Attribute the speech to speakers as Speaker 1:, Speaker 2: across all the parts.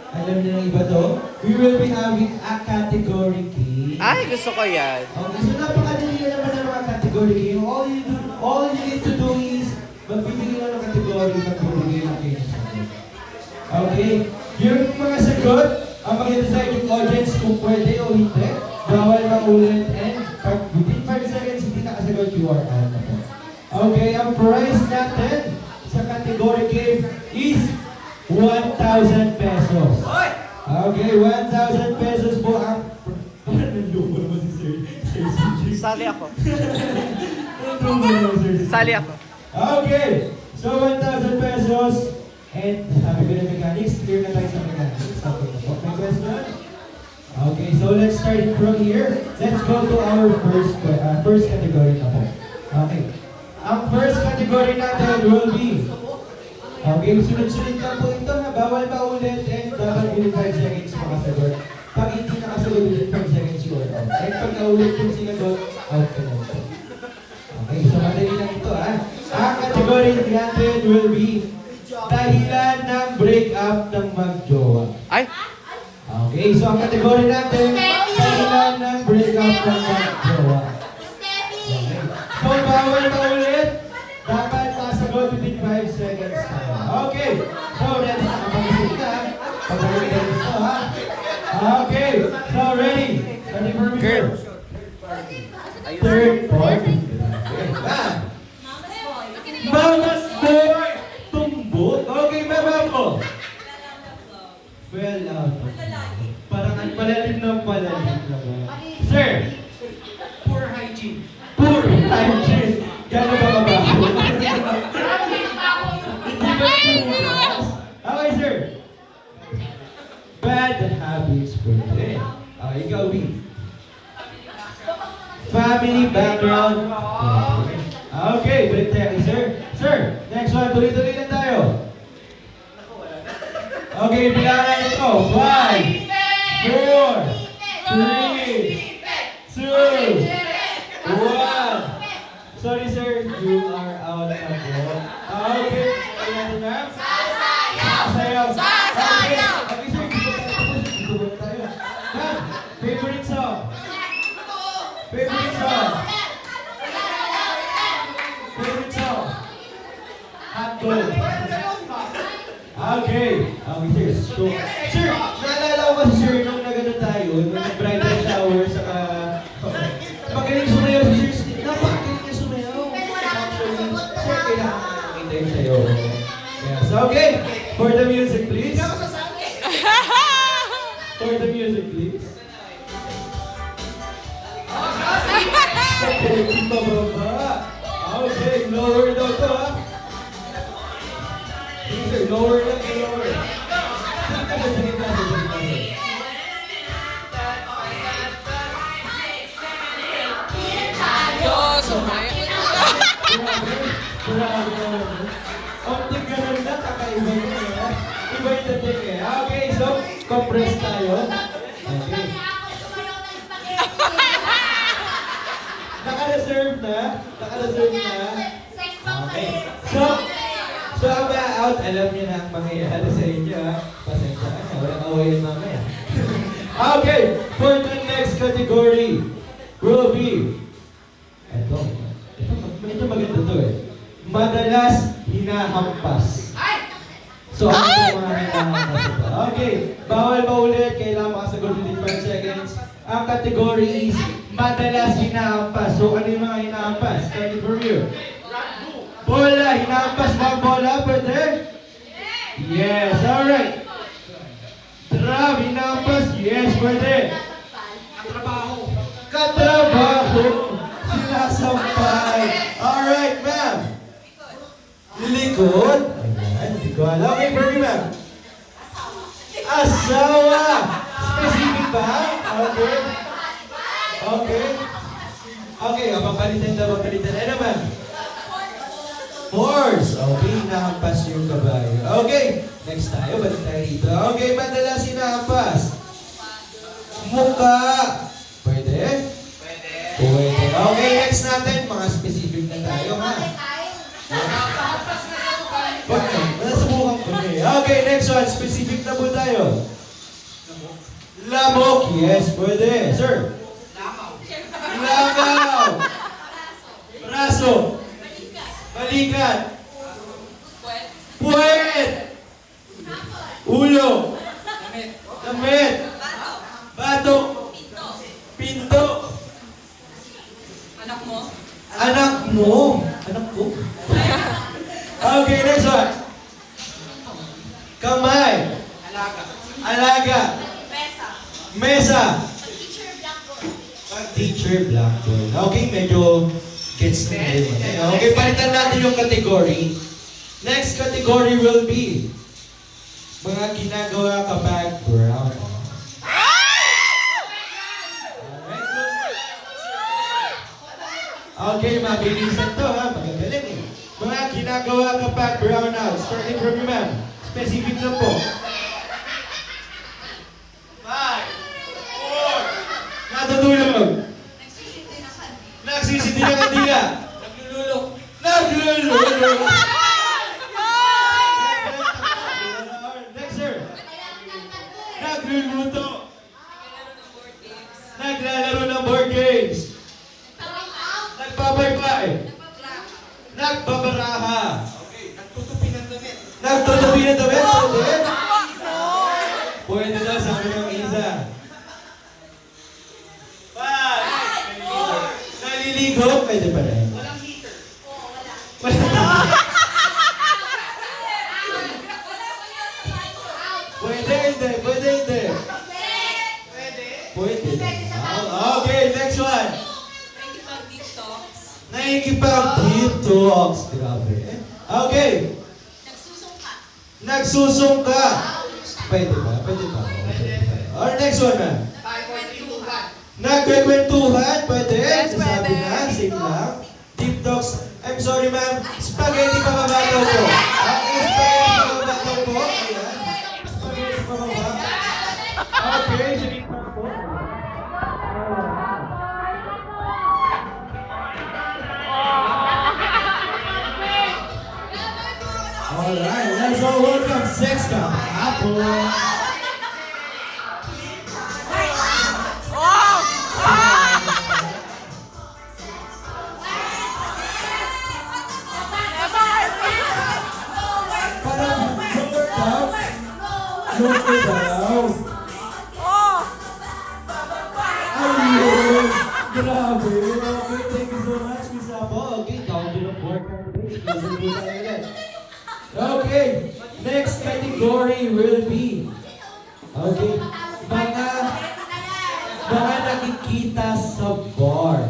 Speaker 1: Alam niyo ng iba to? We will be having a category game.
Speaker 2: Ay, gusto ko yan.
Speaker 1: Okay, so napakadali na naman ng mga category game. All you need to do is magbibigay lang ng category, magbibigay lang kayo ng sagot. Okay? Yung mga sagot, ang mag-decide yung audience kung pwede o hindi. Bawal maulit and within 5 seconds, hindi nakasagot, you are out na po. Okay, ang prize natin sa category game is 1,000 pesos. Okay, 1,000 pesos po ang... Parang nandun mo naman si Sir CJ.
Speaker 2: Sali ako.
Speaker 1: Nandun mo naman Sir CJ.
Speaker 2: Sali ako.
Speaker 1: Okay, so 1,000 pesos. And sabi ko na mechanics, clear na tayo sa mechanics. Okay na po. May question? Okay, so let's start from here. Let's go to our first category na po. Okay. Ang first category natin will be... Okay, sunod-sunod lang po ito na bawal paulit and dapat within 5 seconds makasagot. Pag hindi nakasagot within 5 seconds, you are out. And pag naulit yung sinagot, out ka na po. Okay, so madali lang ito Ang category natin will be dahilan ng break-up ng mag-jowa.
Speaker 2: Ay!
Speaker 1: Okay, so ang category natin, dahilan ng break-up ng mag-jowa. Okay. So bawal paulit, dapat masagot within 5 seconds. Okay, so ready na kapag-isip ka. Pag-isip ka gusto Okay, so ready. Ready for me?
Speaker 2: Girl.
Speaker 1: Third party. Okay, bam. Mama's boy! Tumbot? Okay, mama ko. Well, parang ang palalim ng palalim naman. Sir!
Speaker 3: Poor hygiene.
Speaker 1: Poor hygiene. Gano'n ba mabaho? Okay, sir. Bad habits po. Okay, ikaw, B. Family background. Okay, balik tayo kay sir. Sir, next one. Tuloy-tuloy lang tayo. Okay, bilangan natin ito. 5, 4, 3, 2, 1. Sorry, sir. You are out of order. Okay, kaya natin ma'am. Sasayaw. Sasayaw. Okay, sir. Dito ba tayo? Ma'am, favorite song. Favorite song. Favorite song. Hot dog. Okay. Okay, sir. So, sir, naalala ko kasi sir, nung nagano tayo, nung bridal shower, saka... Magaling sumayaw si Sir Steve. Napakagaling niya sumayaw. Actually, sir, kailangan ko nakita yung sayo. Yes, okay. For the music, please. For the music, please. Okay, bababa. Okay, lower daw to Sir, lower lang, lower. Sige, Optic ganun na, kakaiba yun Iba yung dating Okay, so, compress tayo. Okay. Naka-reserve na. Okay. So out, alam niyo na ang mangyayari sa inyo Pasensya ka na, walang awayin mamaya. Okay, for the next category will be Ito medyo maganda to Madalas hinahampas. So ano yung mga hinahampas ito? Okay, bawal maulit, kailangan makasagot within 5 seconds. Ang category is madalas hinahampas. So ano yung mga hinahampas? Start it from you. Bola, hinahampas ba ang bola? Pwede? Yes, alright. Drum, hinahampas? Yes, pwede. Katrabaho. Sinasampay. Alright, ma'am. Likod. Ayan, hindi ko alam. Okay, for me, ma'am. Asawa. Specific ba? Okay. Okay, papalitan na. Ano, ma'am? Horse. Okay, hinahampas yung kabayo. Okay, next tayo. Balik tayo dito. Okay, madalas hinahampas. Mukha. Pwede? Pwede. Okay, next natin. Mga specific na tayo, ha? Nasubukan ko na eh. Okay. Okay, next one. Specific na po tayo. Lamok. Yes, pwede. Sir. Langaw. Braso. Balikat. Puwet. Ulo. Damit. Batok. Pinto.
Speaker 3: Anak mo?
Speaker 1: Anak mo. Anak ko. Okay, next one. Kamay.
Speaker 3: Alaga.
Speaker 1: Alaga. Mesa. Pag-teacher blackboard. Okay, medyo gets na yun. Okay, palitan natin yung category. Next category will be mga ginagawa ka background. Okay, mabilisan to ha. Magagaling eh. Mga ginagawa ka background now. Starting from you, ma'am. Specific lang po. 5, 4, natutulog. Nagsisindi ng kandila.
Speaker 3: Naglululo.
Speaker 1: Naglululo. Next, sir. Nagluluto. Naglalaro ng board games. Nagbabaybay. Nagbabaraha.
Speaker 3: Okay, nagtutupi ng damit.
Speaker 1: Nagtutupi ng damit. Pwede. Pwede daw sa ng isa. 5, 4, naliligo. Pwede pa rin.
Speaker 3: Walang heater.
Speaker 1: Pwede hindi. Pwede hindi.
Speaker 3: Pwede.
Speaker 1: Pwede. Okay, next one. Nakikipag-detox. Grabe. Okay. Nagsusungka. Pwede ba? Pwede ba? Or next one, ma'am.
Speaker 3: Kwentuhan.
Speaker 1: Nagkwentuhan. Pwede.
Speaker 2: Yes,
Speaker 1: Sabi
Speaker 2: pwede.
Speaker 1: na. Same lang. Deep talks. I'm sorry, ma'am. Spaghetti pa mabataw po. Spaghetti pa mabataw po. Ayan. Spaghetti pa mabataw. Okay. Sige pa po. Alright, let's all welcome Sexta Apple. Parang lower down. Lower down. Ayun. Grabe. Okay, thank you so much, Miss Apple. Okay, down to the 4 candidates. Listen po tayo ulit. Okay, next category will be mga nakikita sa bar.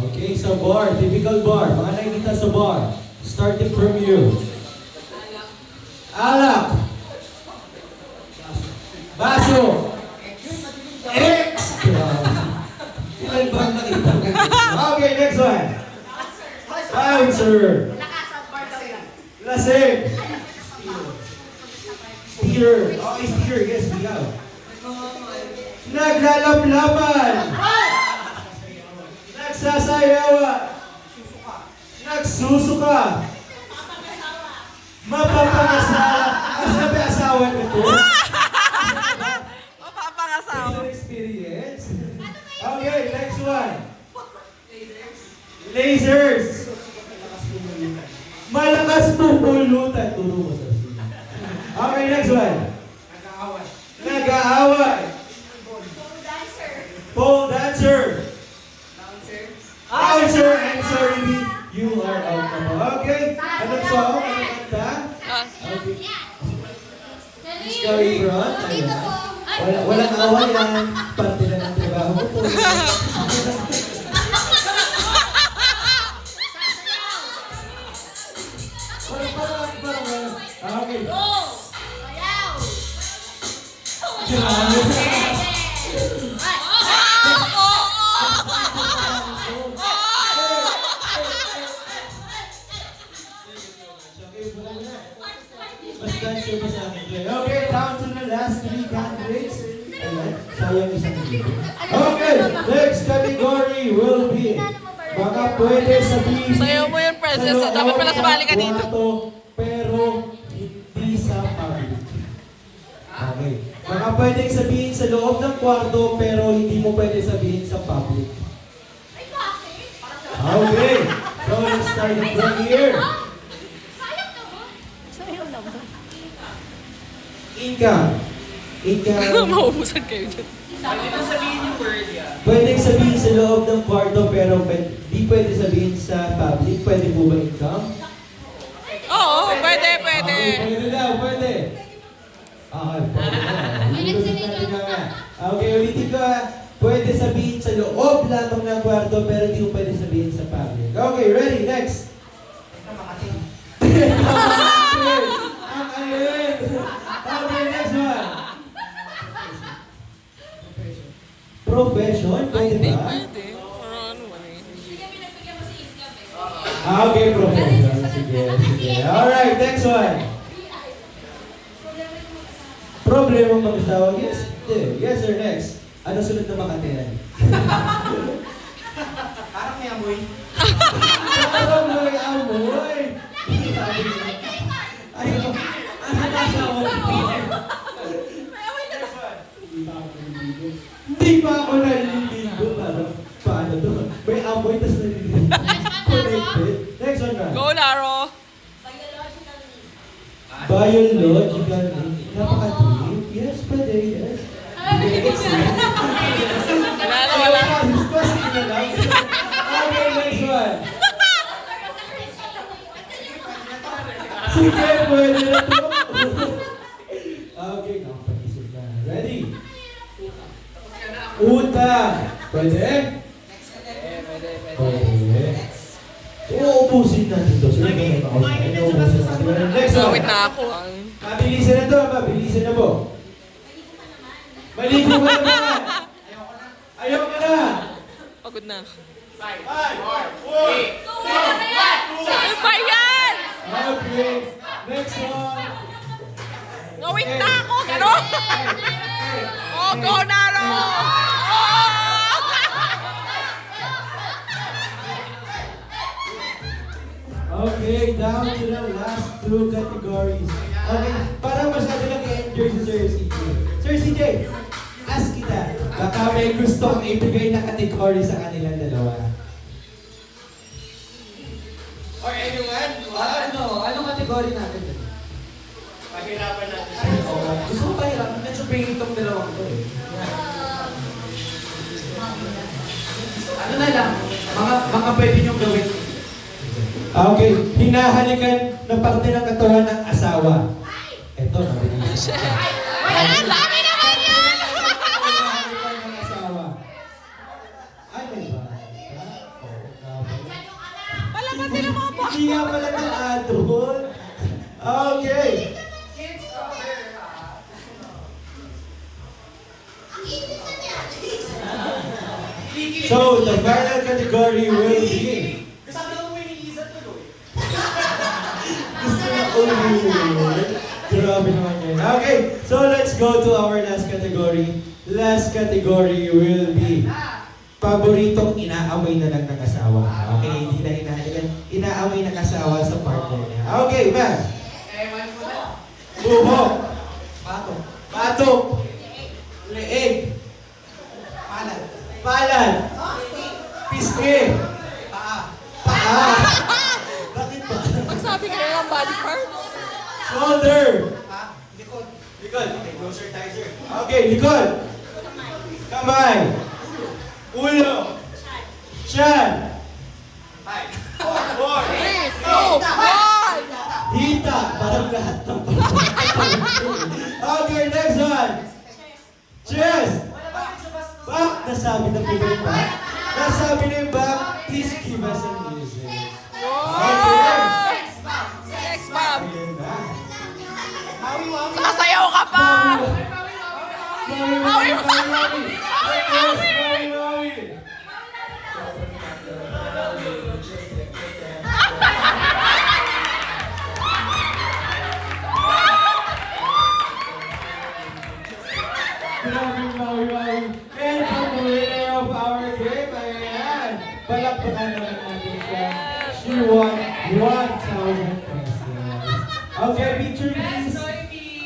Speaker 1: Okay, sa bar, typical bar, mga nakikita sa bar. Starting from you. Alak. Baso. X. Ilan ba ang nakita mo? Okay, next one. Bouncer. Lasing. Steer. Okay, steer. Yes, we have. Naglalaplapan. Nagsasayawan. Nagsusuka. Mapapangasawa. Ang sabi asawa nito?
Speaker 2: Mapapangasawa.
Speaker 1: Experience. Okay, next one. Lasers. Malakas pupulutan. Turo mo sa sila. Okay, next one.
Speaker 3: Nag-aaway.
Speaker 1: Nag-aaway. Pole dancer. Bouncer. I'm sorry, you are out na po. Okay, anong song? Anong kanta? Okay. Miss Carrie Brown? Walang away yan. Parte na ng trabaho mo po. Okay. Grabe. Mas dancer pa sa akin. Okay, down to the last 3 candidates. Ayan, sayang isang video. Okay, next category will be baka pwede sabihin
Speaker 2: Sayaw mo yun, princess. Dapat pala sumali ka dito.
Speaker 1: Pero hindi sa Okay. Mga pwedeng sabihin sa loob ng kwarto pero hindi mo pwede sabihin sa public. Okay. So let's start it from here. Income. Income.
Speaker 2: Maubusan kayo dyan.
Speaker 1: Pwedeng sabihin sa loob ng kwarto pero di pwede sabihin sa public. Pwede po ba income?
Speaker 2: Oo, pwede, pwede.
Speaker 1: Okay, pwede daw, pwede. Okay, pwede na. Ilulusot natin mamaya. Okay, ulitin ko ha. Pwede sabihin sa loob lamang ng kwarto pero di mo pwede sabihin sa public. Okay, ready, next. Ang alin. Okay, next one. Profession, pwede
Speaker 2: Hindi,
Speaker 1: ba?
Speaker 2: pwede. Ano ba eh?
Speaker 1: Okay, profession. Sige, sige. Alright, next one. Problema mag-asawa? Yes, hindi. Yes or next? Ano sunod na makateran?
Speaker 3: Parang may amoy.
Speaker 1: Parang may amoy. Ayaw. Ano asawa? Hindi pa ako naliligo. Parang, paano to? May amoy, tas naliligo. Connected. Next one, Ran.
Speaker 2: Go, Laro!
Speaker 1: Biological. Napaka-deep. Yes, pwede. Yes.
Speaker 2: Wala na, wala.
Speaker 1: Okay, next one. Sige, pwede na to. Okay, nakapag-isip na. Ready? Utang. Pwede? Pwede. Uubusin natin to. Sino ba yung pausin? Uubusin natin. Next one.
Speaker 2: Wait na ako.
Speaker 1: Mabilisan na to. Mabilisan na po. Maligo ka na ba? Ayaw ka na.
Speaker 2: Pagod na.
Speaker 3: 5, 4, 3, 2, 1.
Speaker 2: Ano ba yan?
Speaker 1: Okay. Next one.
Speaker 2: Wait na ako. Gano'n? Oh, go, Laro!
Speaker 1: Okay, down to the last two categories. Okay, parang masyado nag-enjoy si Sir CJ. Sir CJ, ask kita, baka may gustong ibigay na category sa kanilang dalawa.
Speaker 3: Or anyone?
Speaker 1: Ano category natin?
Speaker 3: Pahirapan natin.
Speaker 1: Gusto ko pahirapan, medyo bringing itong dalawang to eh. Ano na lang, mga pwede niyong gawin. Okay, hinahalikan na parte ng katawan ng asawa. Ito, nabilis.
Speaker 2: Ang dami naman yan!
Speaker 1: Hinahalikan ng asawa. Ay, may ba?
Speaker 2: Palabasin ang mga
Speaker 1: Hindi nga pala ng adult. Okay. So, the final category will be...
Speaker 3: Kasama ko may iniisip ko doon.
Speaker 1: Gusto na ulit. Grabe naman yan. Okay, so let's go to our last category. Last category will be paboritong inaaway na lang ng asawa. Okay, hindi na hinahalikan. Inaaway ng asawa sa partner niya. Okay, man.
Speaker 3: Ewan ko na.
Speaker 1: Buhok. Patok. Patok. Leeg.
Speaker 3: Palad.
Speaker 1: Palad. Pisngi.
Speaker 3: Paa.
Speaker 1: Paa. Bakit ba?
Speaker 2: Sabi ka na lang body parts.
Speaker 1: Shoulder.
Speaker 3: Ha? Likod.
Speaker 1: Likod. Okay, closer tayo, sir. Okay, likod. Kamay. Ulo. Tiyan.
Speaker 3: 5, 4,
Speaker 2: 3, 2, 1!
Speaker 1: Hita. Parang lahat ng Okay, next one. Chest. Back. Nasabi na po yung back. Nasabi na yung back. Please give us a music. Okay.
Speaker 2: Sex bomb!
Speaker 1: Ayun na.
Speaker 2: Sasayaw ka pa!
Speaker 1: Maui, Maui. Grabe, Maui.